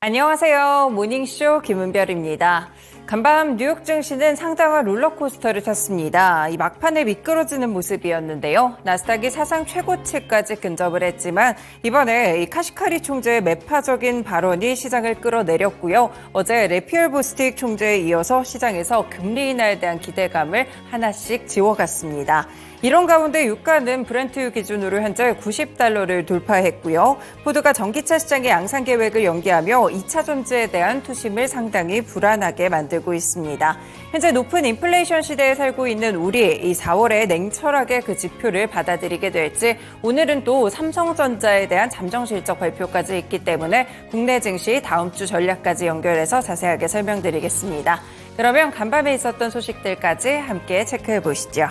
안녕하세요. 모닝쇼 김은별입니다. 간밤 뉴욕 증시는 상당한 롤러코스터를 탔습니다. 이 막판에 미끄러지는 모습이었는데요. 나스닥이 사상 최고치까지 근접을 했지만 이번에 이 카시카리 총재의 매파적인 발언이 시장을 끌어내렸고요. 어제 래피얼 보스틱 총재에 이어서 시장에서 금리 인하에 대한 기대감을 하나씩 지워갔습니다. 이런 가운데 유가는 브렌트유 기준으로 현재 $90를 돌파했고요. 포드가 전기차 시장의 양산 계획을 연기하며 2차 전지에 대한 투심을 상당히 불안하게 만들고 있습니다. 현재 높은 인플레이션 시대에 살고 있는 우리, 이 4월에 냉철하게 그 지표를 받아들이게 될지, 오늘은 또 삼성전자에 대한 잠정실적 발표까지 있기 때문에 국내 증시 다음 주 전략까지 연결해서 자세하게 설명드리겠습니다. 그러면 간밤에 있었던 소식들까지 함께 체크해 보시죠.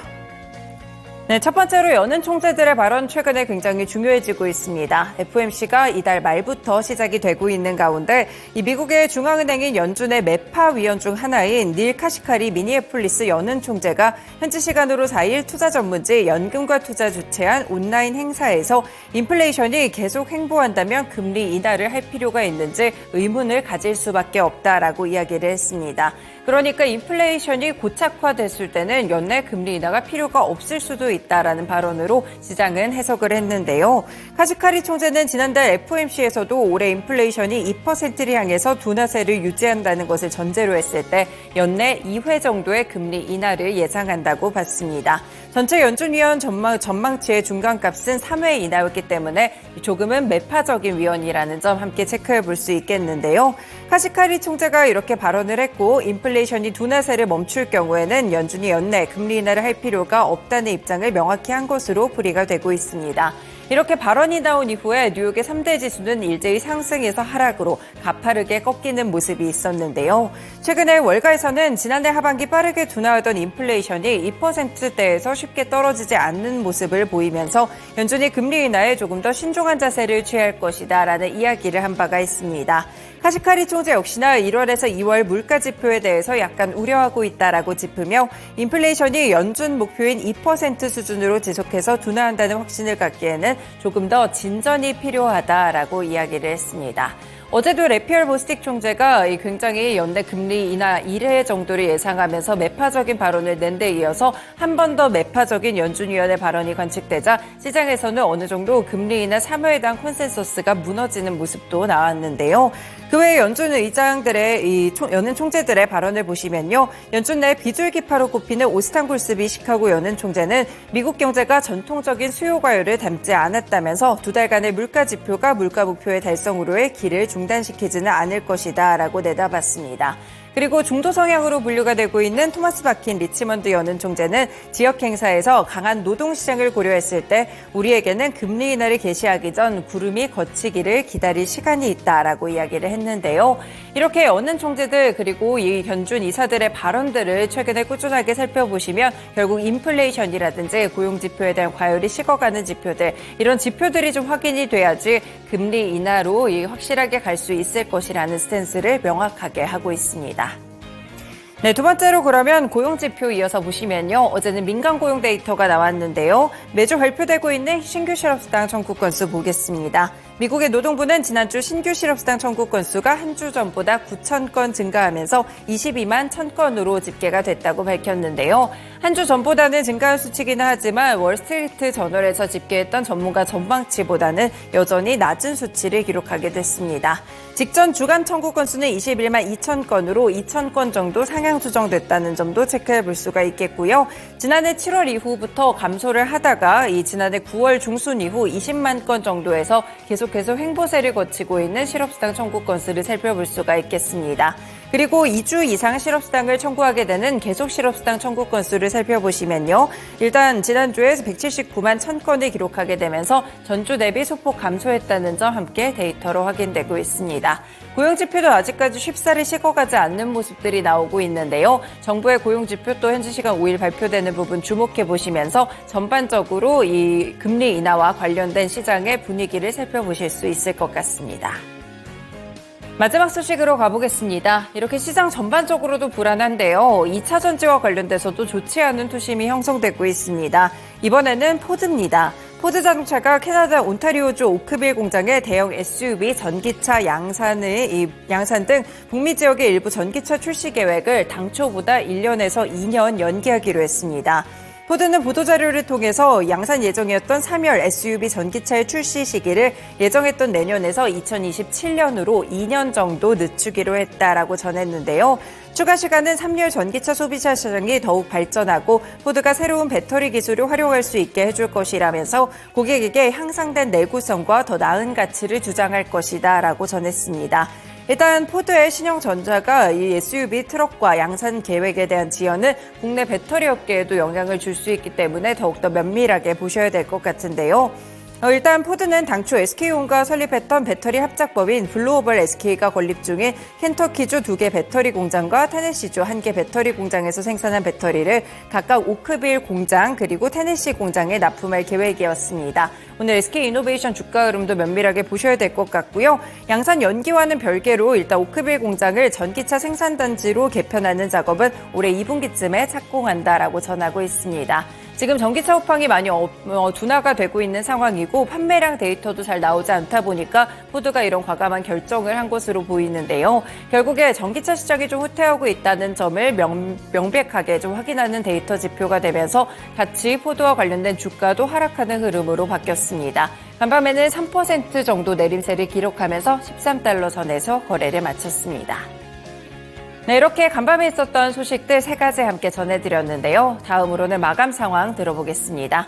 네, 첫 번째로 여는 총재들의 발언 최근에 굉장히 중요해지고 있습니다. FOMC가 이달 말부터 시작이 되고 있는 가운데 이 미국의 중앙은행인 연준의 매파 위원 중 하나인 닐 카시카리 미니애폴리스 여는 총재가 현지 시간으로 4일 투자 전문지 연금과 투자 주최한 온라인 행사에서 인플레이션이 계속 횡보한다면 금리 인하를 할 필요가 있는지 의문을 가질 수밖에 없다라고 이야기를 했습니다. 그러니까 인플레이션이 고착화됐을 때는 연내 금리 인하가 필요가 없을 수도 있다라는 발언으로 시장은 해석을 했는데요. 카시카리 총재는 지난달 FOMC에서도 올해 인플레이션이 2%를 향해서 둔화세를 유지한다는 것을 전제로 했을 때 연내 2회 정도의 금리 인하를 예상한다고 봤습니다. 전체 연준위원 전망치의 중간값은 3회 인하였기 때문에 조금은 매파적인 위원이라는 점 함께 체크해 볼 수 있겠는데요. 카시카리 총재가 이렇게 발언을 했고 인플레이션이 둔화세를 멈출 경우에는 연준이 연내 금리 인하를 할 필요가 없다는 입장을 명확히 한 것으로 풀이가 되고 있습니다. 이렇게 발언이 나온 이후에 뉴욕의 3대 지수는 일제히 상승에서 하락으로 가파르게 꺾이는 모습이 있었는데요. 최근에 월가에서는 지난해 하반기 빠르게 둔화하던 인플레이션이 2%대에서 쉽게 떨어지지 않는 모습을 보이면서 연준이 금리 인하에 조금 더 신중한 자세를 취할 것이다라는 이야기를 한 바가 있습니다. 카시카리 총재 역시나 1월에서 2월 물가 지표에 대해서 약간 우려하고 있다라고 짚으며 인플레이션이 연준 목표인 2% 수준으로 지속해서 둔화한다는 확신을 갖기에는 조금 더 진전이 필요하다라고 이야기를 했습니다. 어제도 래피얼 보스틱 총재가 굉장히 연내 금리 인하 1회 정도를 예상하면서 매파적인 발언을 낸 데 이어서 한 번 더 매파적인 연준위원회 발언이 관측되자 시장에서는 어느 정도 금리 인하 3회에 대한 컨센서스가 무너지는 모습도 나왔는데요. 그 외에 연준 의장들의 여는 총재들의 발언을 보시면요. 연준 내 비둘기파로 꼽히는 오스탄굴스비 시카고 여는 총재는 미국 경제가 전통적인 수요 과열을 담지 않았다면서 두 달간의 물가 지표가 물가 목표의 달성으로의 길을 중단시키지는 않을 것이다 라고 내다봤습니다. 그리고 중도 성향으로 분류가 되고 있는 토마스 바킨 리치먼드 여는 총재는 지역 행사에서 강한 노동시장을 고려했을 때 우리에게는 금리 인하를 개시하기 전 구름이 걷히기를 기다릴 시간이 있다라고 이야기를 했는데요. 이렇게 여는 총재들 그리고 이 연준 이사들의 발언들을 최근에 꾸준하게 살펴보시면 결국 인플레이션이라든지 고용지표에 대한 과열이 식어가는 지표들 이런 지표들이 좀 확인이 돼야지 금리 인하로 확실하게 갈 수 있을 것이라는 스탠스를 명확하게 하고 있습니다. 네, 두 번째로 그러면 고용지표 이어서 보시면요. 어제는 민간 고용 데이터가 나왔는데요. 매주 발표되고 있는 신규 실업수당 청구 건수 보겠습니다. 미국의 노동부는 지난주 신규 실업수당 청구 건수가 한 주 전보다 9,000건 증가하면서 22만 1,000건으로 집계가 됐다고 밝혔는데요. 한 주 전보다는 증가한 수치기는 하지만 월스트리트 저널에서 집계했던 전문가 전망치보다는 여전히 낮은 수치를 기록하게 됐습니다. 직전 주간 청구 건수는 21만 2,000건으로 2,000건 정도 상향 수정됐다는 점도 체크해 볼 수가 있겠고요. 지난해 7월 이후부터 감소를 하다가 지난해 9월 중순 이후 20만 건 정도에서 계속해서 횡보세를 거치고 있는 실업수당 청구 건수를 살펴볼 수가 있겠습니다. 그리고 2주 이상 실업수당을 청구하게 되는 계속 실업수당 청구 건수를 살펴보시면요. 일단 지난주에 179만 1,000건을 기록하게 되면서 전주 대비 소폭 감소했다는 점 함께 데이터로 확인되고 있습니다. 고용지표도 아직까지 쉽사리 식어가지 않는 모습들이 나오고 있는데요. 정부의 고용지표 또 현지 시간 5일 발표되는 부분 주목해 보시면서 전반적으로 이 금리 인하와 관련된 시장의 분위기를 살펴보실 수 있을 것 같습니다. 마지막 소식으로 가보겠습니다. 이렇게 시장 전반적으로도 불안한데요. 2차 전지와 관련돼서도 좋지 않은 투심이 형성되고 있습니다. 이번에는 포드입니다. 포드 자동차가 캐나다 온타리오주 오크빌 공장에 대형 SUV 전기차 양산 등 북미 지역의 일부 전기차 출시 계획을 당초보다 1년에서 2년 연기하기로 했습니다. 포드는 보도자료를 통해서 양산 예정이었던 3열 SUV 전기차의 출시 시기를 예정했던 내년에서 2027년으로 2년 정도 늦추기로 했다라고 전했는데요. 추가 시간은 3열 전기차 소비자 시장이 더욱 발전하고 포드가 새로운 배터리 기술을 활용할 수 있게 해줄 것이라면서 고객에게 향상된 내구성과 더 나은 가치를 주장할 것이다라고 전했습니다. 일단 포드의 신형 전자가 이 SUV 트럭과 양산 계획에 대한 지연은 국내 배터리 업계에도 영향을 줄 수 있기 때문에 더욱더 면밀하게 보셔야 될 것 같은데요. 일단 포드는 당초 SK온과 설립했던 배터리 합작법인 글로벌 SK가 건립 중인 켄터키주 2개 배터리 공장과 테네시주 1개 배터리 공장에서 생산한 배터리를 각각 오크빌 공장 그리고 테네시 공장에 납품할 계획이었습니다. 오늘 SK이노베이션 주가 흐름도 면밀하게 보셔야 될 것 같고요. 양산 연기와는 별개로 일단 오크빌 공장을 전기차 생산단지로 개편하는 작업은 올해 2분기쯤에 착공한다라고 전하고 있습니다. 지금 전기차 호황이 많이 둔화가 되고 있는 상황이고 판매량 데이터도 잘 나오지 않다 보니까 포드가 이런 과감한 결정을 한 것으로 보이는데요. 결국에 전기차 시장이 좀 후퇴하고 있다는 점을 명백하게 좀 확인하는 데이터 지표가 되면서 같이 포드와 관련된 주가도 하락하는 흐름으로 바뀌었습니다. 간밤에는 3% 정도 내림세를 기록하면서 13달러 선에서 거래를 마쳤습니다. 네, 이렇게 간밤에 있었던 소식들 3가지 함께 전해드렸는데요. 다음으로는 마감 상황 들어보겠습니다.